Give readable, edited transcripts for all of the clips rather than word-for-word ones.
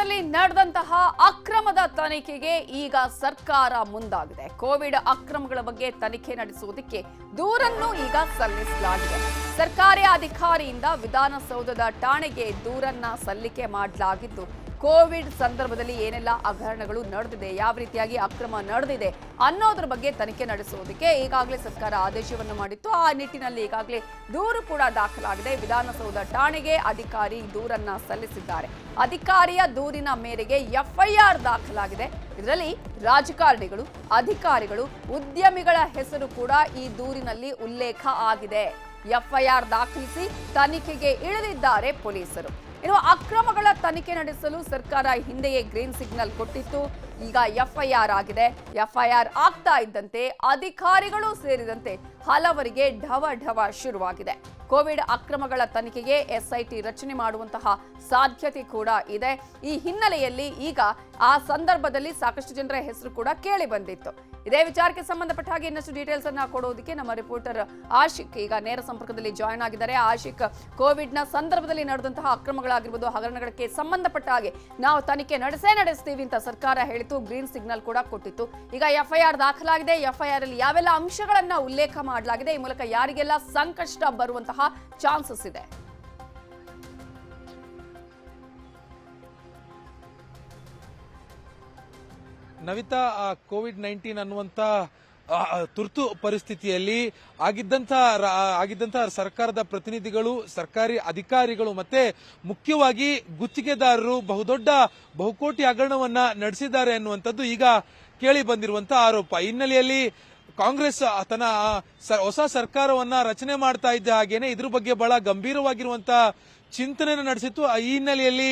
ಸಂದರ್ಭದಲ್ಲಿ ನಡೆದಂತಹ ಅಕ್ರಮದ ತನಿಖೆಗೆ ಈಗ ಸರ್ಕಾರ ಮುಂದಾಗಿದೆ. ಕೋವಿಡ್ ಅಕ್ರಮಗಳ ಬಗ್ಗೆ ತನಿಖೆ ನಡೆಸುವುದಕ್ಕೆ ದೂರನ್ನು ಈಗ ಸಲ್ಲಿಸಲಾಗಿದೆ. ಸರ್ಕಾರಿ ಅಧಿಕಾರಿಯಿಂದ ವಿಧಾನಸೌಧದ ಠಾಣೆಗೆ ದೂರನ್ನ ಸಲ್ಲಿಕೆ ಮಾಡಲಾಗಿದ್ದು, ಕೋವಿಡ್ ಸಂದರ್ಭದಲ್ಲಿ ಏನೆಲ್ಲ ಹಗರಣಗಳು ನಡೆದಿದೆ, ಯಾವ ರೀತಿಯಾಗಿ ಅಕ್ರಮ ನಡೆದಿದೆ ಅನ್ನೋದ್ರ ಬಗ್ಗೆ ತನಿಖೆ ನಡೆಸುವುದಕ್ಕೆ ಈಗಾಗಲೇ ಸರ್ಕಾರ ಆದೇಶವನ್ನು ಮಾಡಿತ್ತು. ಆ ನಿಟ್ಟಿನಲ್ಲಿ ಈಗಾಗಲೇ ದೂರು ಕೂಡ ದಾಖಲಾಗಿದೆ. ವಿಧಾನಸೌಧ ಠಾಣೆಗೆ ಅಧಿಕಾರಿ ದೂರನ್ನ ಸಲ್ಲಿಸಿದ್ದಾರೆ. ಅಧಿಕಾರಿಯ ದೂರಿನ ಮೇರೆಗೆ ಎಫ್ಐಆರ್ ದಾಖಲಾಗಿದೆ. ಇದರಲ್ಲಿ ರಾಜಕಾರಣಿಗಳು, ಅಧಿಕಾರಿಗಳು, ಉದ್ಯಮಿಗಳ ಹೆಸರು ಕೂಡ ಈ ದೂರಿನಲ್ಲಿ ಉಲ್ಲೇಖ ಆಗಿದೆ. ಎಫ್ಐಆರ್ ದಾಖಲಿಸಿ ತನಿಖೆಗೆ ಇಳಿದಿದ್ದಾರೆ ಪೊಲೀಸರು. ಇನ್ನು ಅಕ್ರಮಗಳ ತನಿಖೆ ನಡೆಸಲು ಸರ್ಕಾರ ಹಿಂದೆಯೇ ಗ್ರೀನ್ ಸಿಗ್ನಲ್ ಕೊಟ್ಟಿತ್ತು. ಈಗ ಎಫ್ಐಆರ್ ಆಗಿದೆ. ಎಫ್ಐಆರ್ ಆಗ್ತಾ ಇದ್ದಂತೆ ಅಧಿಕಾರಿಗಳು ಸೇರಿದಂತೆ ಹಲವರಿಗೆ ಢವ ಶುರುವಾಗಿದೆ. ಕೋವಿಡ್ ಅಕ್ರಮಗಳ ತನಿಖೆಗೆ ಎಸ್ಐಟಿ ರಚನೆ ಮಾಡುವಂತಹ ಸಾಧ್ಯತೆ ಕೂಡ ಇದೆ. ಈ ಹಿನ್ನೆಲೆಯಲ್ಲಿ ಈಗ ಆ ಸಂದರ್ಭದಲ್ಲಿ ಸಾಕಷ್ಟು ಜನರ ಹೆಸರು ಕೂಡ ಕೇಳಿ ಬಂದಿತ್ತು. ಇದೇ ವಿಚಾರಕ್ಕೆ ಸಂಬಂಧಪಟ್ಟ ಹಾಗೆ ಇನ್ನಷ್ಟು ಡೀಟೇಲ್ಸ್ ಅನ್ನ ಕೊಡೋದಕ್ಕೆ ನಮ್ಮ ರಿಪೋರ್ಟರ್ ಆಶಿಕ್ ಈಗ ನೇರ ಸಂಪರ್ಕದಲ್ಲಿ ಜಾಯ್ನ್ ಆಗಿದ್ದಾರೆ. ಆಶಿಕ್, ಕೋವಿಡ್ ನ ಸಂದರ್ಭದಲ್ಲಿ ನಡೆದಂತಹ ಅಕ್ರಮಗಳಾಗಿರ್ಬೋದು, ಹಗರಣಗಳಿಗೆ ಸಂಬಂಧಪಟ್ಟ ಹಾಗೆ ನಾವು ತನಿಖೆ ನಡೆಸ್ತೀವಿ ಅಂತ ಸರ್ಕಾರ ಹೇಳಿತು, ಗ್ರೀನ್ ಸಿಗ್ನಲ್ ಕೂಡ ಕೊಟ್ಟಿತ್ತು. ಈಗ ಎಫ್ಐಆರ್ ದಾಖಲಾಗಿದೆ. ಎಫ್ಐಆರ್ ಅಲ್ಲಿ ಯಾವೆಲ್ಲ ಅಂಶಗಳನ್ನ ಉಲ್ಲೇಖ ಮಾಡಲಾಗಿದೆ, ಈ ಮೂಲಕ ಯಾರಿಗೆಲ್ಲ ಸಂಕಷ್ಟ ಬರುವಂತಹ ಚಾನ್ಸಸ್ ಇದೆ? ನವಿತಾ, ಕೋವಿಡ್-19 ಅನ್ನುವಂತ ತುರ್ತು ಪರಿಸ್ಥಿತಿಯಲ್ಲಿ ಆಗಿದ್ದಂತ ಸರ್ಕಾರದ ಪ್ರತಿನಿಧಿಗಳು, ಸರ್ಕಾರಿ ಅಧಿಕಾರಿಗಳು ಮತ್ತೆ ಮುಖ್ಯವಾಗಿ ಗುತ್ತಿಗೆದಾರರು ಬಹುಕೋಟಿ ಹಗರಣವನ್ನ ನಡೆಸಿದ್ದಾರೆ ಅನ್ನುವಂಥದ್ದು ಈಗ ಕೇಳಿ ಬಂದಿರುವಂತಹ ಆರೋಪ. ಹಿನ್ನೆಲೆಯಲ್ಲಿ ಕಾಂಗ್ರೆಸ್ ತನ್ನ ಹೊಸ ಸರ್ಕಾರವನ್ನ ರಚನೆ ಮಾಡ್ತಾ ಇದ್ದ ಹಾಗೇನೆ ಇದ್ರ ಬಗ್ಗೆ ಬಹಳ ಗಂಭೀರವಾಗಿರುವಂತಹ ಚಿಂತನೆಯನ್ನು ನಡೆಸಿತ್ತು. ಈ ಹಿನ್ನೆಲೆಯಲ್ಲಿ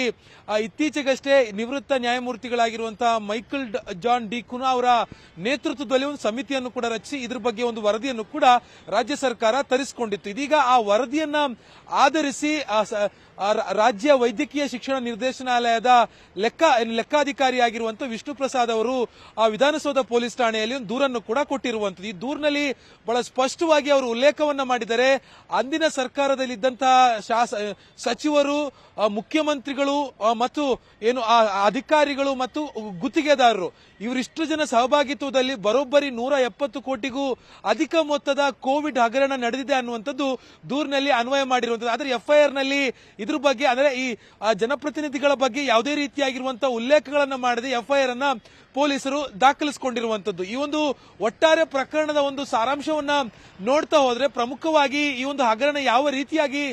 ಇತ್ತೀಚೆಗಷ್ಟೇ ನಿವೃತ್ತ ನ್ಯಾಯಮೂರ್ತಿಗಳಾಗಿರುವಂತಹ ಮೈಕಲ್ ಜಾನ್ ಡಿ ಕುನಾ ಅವರ ನೇತೃತ್ವದಲ್ಲಿ ಒಂದು ಸಮಿತಿಯನ್ನು ಕೂಡ ರಚಿಸಿ ಇದ್ರ ಬಗ್ಗೆ ಒಂದು ವರದಿಯನ್ನು ಕೂಡ ರಾಜ್ಯ ಸರ್ಕಾರ ತರಿಸಿಕೊಂಡಿತ್ತು. ಇದೀಗ ಆ ವರದಿಯನ್ನ ಆಧರಿಸಿ ರಾಜ್ಯ ವೈದ್ಯಕೀಯ ಶಿಕ್ಷಣ ನಿರ್ದೇಶನಾಲಯದ ಲೆಕ್ಕಾಧಿಕಾರಿಯಾಗಿರುವಂತಹ ವಿಷ್ಣು ಪ್ರಸಾದ್ ಅವರು ಆ ವಿಧಾನಸೌಧ ಪೊಲೀಸ್ ಠಾಣೆಯಲ್ಲಿ ಒಂದು ದೂರನ್ನು ಕೂಡ ಕೊಟ್ಟಿರುವಂತದ್ದು. ಈ ದೂರಿನಲ್ಲಿ ಬಹಳ ಸ್ಪಷ್ಟವಾಗಿ ಅವರು ಉಲ್ಲೇಖವನ್ನ ಮಾಡಿದ್ದಾರೆ. ಅಂದಿನ ಸರ್ಕಾರದಲ್ಲಿದ್ದಂತಹ ಸಚಿವರು, ಮುಖ್ಯಮಂತ್ರಿಗಳು ಮತ್ತು ಅಧಿಕಾರಿಗಳು ಮತ್ತು ಗುತ್ತಿಗೆದಾರರು ಇವರಿಷ್ಟು ಜನ ಸಹಭಾಗಿತ್ವದಲ್ಲಿ ಬರೋಬ್ಬರಿ 170 ಕೋಟಿಗೂ ಅಧಿಕ ಮೊತ್ತದ ಕೋವಿಡ್ ಹಗರಣ ನಡೆದಿದೆ ಅನ್ನುವಂಥದ್ದು ದೂರಿನಲ್ಲಿ ಅನ್ವಯ ಮಾಡಿರುವಂತದ್ದು. ಆದರೆ ಎಫ್ಐಆರ್ ನಲ್ಲಿ ಇದ್ರ ಬಗ್ಗೆ, ಅಂದ್ರೆ ಈ ಜನಪ್ರತಿನಿಧಿಗಳ ಬಗ್ಗೆ ಯಾವುದೇ ರೀತಿಯಾಗಿರುವಂತಹ ಉಲ್ಲೇಖಗಳನ್ನ ಮಾಡದೆ ಎಫ್ಐಆರ್ ಅನ್ನ ಪೊಲೀಸರು ದಾಖಲಿಸಿಕೊಂಡಿರುವಂತದ್ದು. ಈ ಒಂದು ಒಟ್ಟಾರೆ ಪ್ರಕರಣದ ಒಂದು ಸಾರಾಂಶವನ್ನ ನೋಡ್ತಾ ಹೋದ್ರೆ, ಪ್ರಮುಖವಾಗಿ ಈ ಒಂದು ಹಗರಣ ಯಾವ ರೀತಿಯಾಗಿ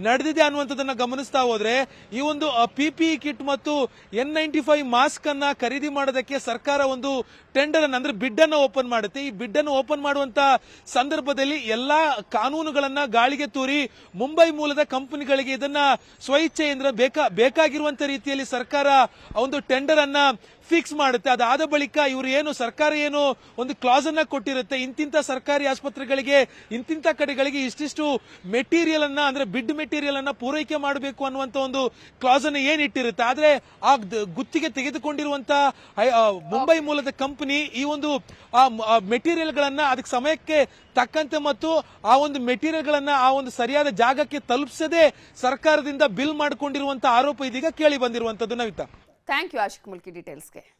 ನಡೆದಿದೆ ಅನ್ನುವಂಥದ್ದನ್ನ ಗಮನಿಸ್ತಾ ಹೋದ್ರೆ, ಈ ಒಂದು ಪಿಪಿಇ ಕಿಟ್ ಮತ್ತು N95 ಮಾಸ್ಕ್ ಅನ್ನ ಖರೀದಿ ಮಾಡೋದಕ್ಕೆ ಸರ್ಕಾರ ಒಂದು ಟೆಂಡರ್ ಅನ್ನ, ಅಂದ್ರೆ ಬಿಡ್ ಅನ್ನ ಓಪನ್ ಮಾಡುತ್ತೆ. ಈ ಬಿಡ್ ಅನ್ನು ಓಪನ್ ಮಾಡುವಂತ ಸಂದರ್ಭದಲ್ಲಿ ಎಲ್ಲಾ ಕಾನೂನುಗಳನ್ನ ಗಾಳಿಗೆ ತೂರಿ ಮುಂಬೈ ಮೂಲದ ಕಂಪನಿಗಳಿಗೆ ಇದನ್ನ ಸ್ವಇಚ್ಛೆಯಿಂದ ಬೇಕಾಗಿರುವಂತ ರೀತಿಯಲ್ಲಿ ಸರ್ಕಾರ ಒಂದು ಟೆಂಡರ್ ಅನ್ನ ಫಿಕ್ಸ್ ಮಾಡುತ್ತೆ. ಅದಾದ ಬಳಿಕ ಇವರು ಸರ್ಕಾರ ಒಂದು ಕ್ಲಾಸ್ ಅನ್ನ ಕೊಟ್ಟಿರುತ್ತೆ, ಇಂತಿಂತ ಸರ್ಕಾರಿ ಆಸ್ಪತ್ರೆಗಳಿಗೆ, ಇಂತಿಂತ ಕಡೆಗಳಿಗೆ ಇಷ್ಟಿಷ್ಟು ಮೆಟೀರಿಯಲ್ ಅನ್ನ, ಅಂದ್ರೆ ಬಿಡ್ ಮೆಟೀರಿಯಲ್ ಅನ್ನ ಪೂರೈಕೆ ಮಾಡಬೇಕು ಅನ್ನುವಂತ ಒಂದು ಕ್ಲಾಸ್ ಅನ್ನ ಏನಿಟ್ಟಿರುತ್ತೆ. ಆದ್ರೆ ಆ ಗುತ್ತಿಗೆ ತೆಗೆದುಕೊಂಡಿರುವಂತಹ ಮುಂಬೈ ಮೂಲದ ಕಂಪನಿ ಈ ಒಂದು ಮೆಟೀರಿಯಲ್ ಗಳನ್ನ ಅದಕ್ಕೆ ಸಮಯಕ್ಕೆ ತಕ್ಕಂತೆ ಮತ್ತು ಆ ಒಂದು ಮೆಟೀರಿಯಲ್ ಗಳನ್ನ ಆ ಒಂದು ಸರಿಯಾದ ಜಾಗಕ್ಕೆ ತಲುಪಿಸದೆ ಸರ್ಕಾರದಿಂದ ಬಿಲ್ ಮಾಡಿಕೊಂಡಿರುವಂತಹ ಆರೋಪ ಇದೀಗ ಕೇಳಿ ಬಂದಿರುವಂತದ್ದು. Navita, thank you Ashiq Mulki ಡೀಟೇಲ್ಸ್ಗೆ.